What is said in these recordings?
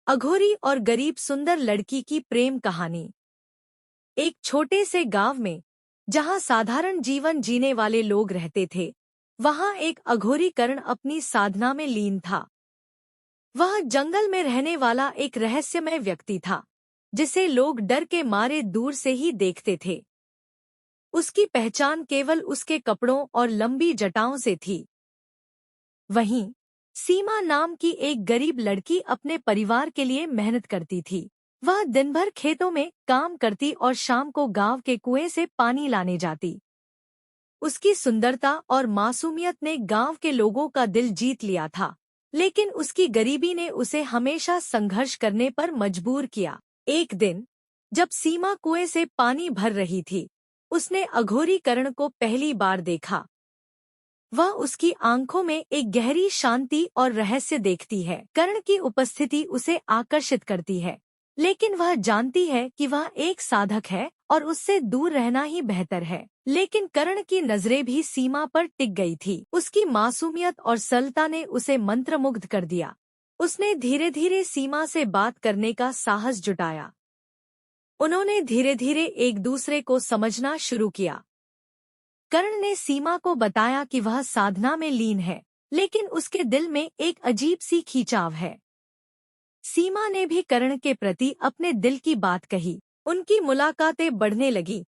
अघोरी और गरीब सुंदर लड़की की प्रेम कहानी। एक छोटे से गांव में जहां साधारण जीवन जीने वाले लोग रहते थे, वहां एक अघोरी कर्ण अपनी साधना में लीन था। वह जंगल में रहने वाला एक रहस्यमय व्यक्ति था, जिसे लोग डर के मारे दूर से ही देखते थे। उसकी पहचान केवल उसके कपड़ों और लंबी जटाओं से थी। वहीं सीमा नाम की एक गरीब लड़की अपने परिवार के लिए मेहनत करती थी। वह दिन भर खेतों में काम करती और शाम को गांव के कुएं से पानी लाने जाती। उसकी सुंदरता और मासूमियत ने गांव के लोगों का दिल जीत लिया था, लेकिन उसकी गरीबी ने उसे हमेशा संघर्ष करने पर मजबूर किया। एक दिन जब सीमा कुएं से पानी भर रही थी, उसने अघोरी कर्ण को पहली बार देखा। वह उसकी आंखों में एक गहरी शांति और रहस्य देखती है। कर्ण की उपस्थिति उसे आकर्षित करती है, लेकिन वह जानती है कि वह एक साधक है और उससे दूर रहना ही बेहतर है। लेकिन कर्ण की नजरें भी सीमा पर टिक गई थी। उसकी मासूमियत और सरलता ने उसे मंत्रमुग्ध कर दिया। उसने धीरे धीरे सीमा से बात करने का साहस जुटाया। उन्होंने धीरे धीरे एक दूसरे को समझना शुरू किया। कर्ण ने सीमा को बताया कि वह साधना में लीन है, लेकिन उसके दिल में एक अजीब सी खिंचाव है। सीमा ने भी कर्ण के प्रति अपने दिल की बात कही। उनकी मुलाकातें बढ़ने लगी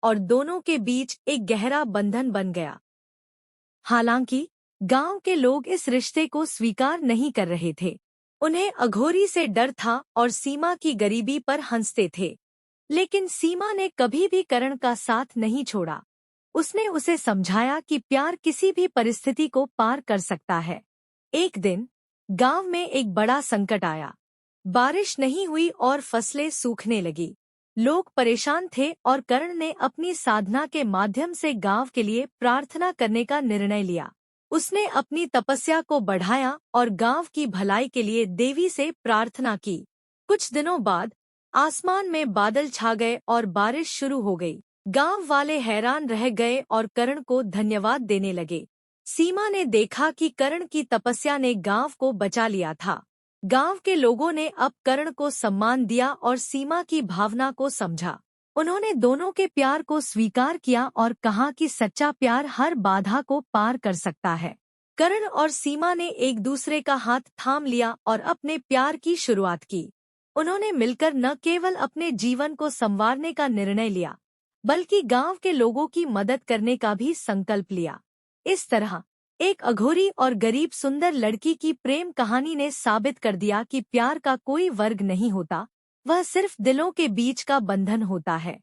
और दोनों के बीच एक गहरा बंधन बन गया। हालांकि गांव के लोग इस रिश्ते को स्वीकार नहीं कर रहे थे। उन्हें अघोरी से डर था और सीमा की गरीबी पर हंसते थे। लेकिन सीमा ने कभी भी कर्ण का साथ नहीं छोड़ा। उसने उसे समझाया कि प्यार किसी भी परिस्थिति को पार कर सकता है। एक दिन गांव में एक बड़ा संकट आया। बारिश नहीं हुई और फसलें सूखने लगी। लोग परेशान थे और कर्ण ने अपनी साधना के माध्यम से गांव के लिए प्रार्थना करने का निर्णय लिया। उसने अपनी तपस्या को बढ़ाया और गांव की भलाई के लिए देवी से प्रार्थना की। कुछ दिनों बाद आसमान में बादल छा गए और बारिश शुरू हो गई। गांव वाले हैरान रह गए और कर्ण को धन्यवाद देने लगे। सीमा ने देखा कि कर्ण की तपस्या ने गांव को बचा लिया था। गांव के लोगों ने अब कर्ण को सम्मान दिया और सीमा की भावना को समझा। उन्होंने दोनों के प्यार को स्वीकार किया और कहा कि सच्चा प्यार हर बाधा को पार कर सकता है। कर्ण और सीमा ने एक दूसरे का हाथ थाम लिया और अपने प्यार की शुरुआत की। उन्होंने मिलकर न केवल अपने जीवन को संवारने का निर्णय लिया, बल्कि गांव के लोगों की मदद करने का भी संकल्प लिया। इस तरह एक अघोरी और गरीब सुंदर लड़की की प्रेम कहानी ने साबित कर दिया कि प्यार का कोई वर्ग नहीं होता, वह सिर्फ दिलों के बीच का बंधन होता है।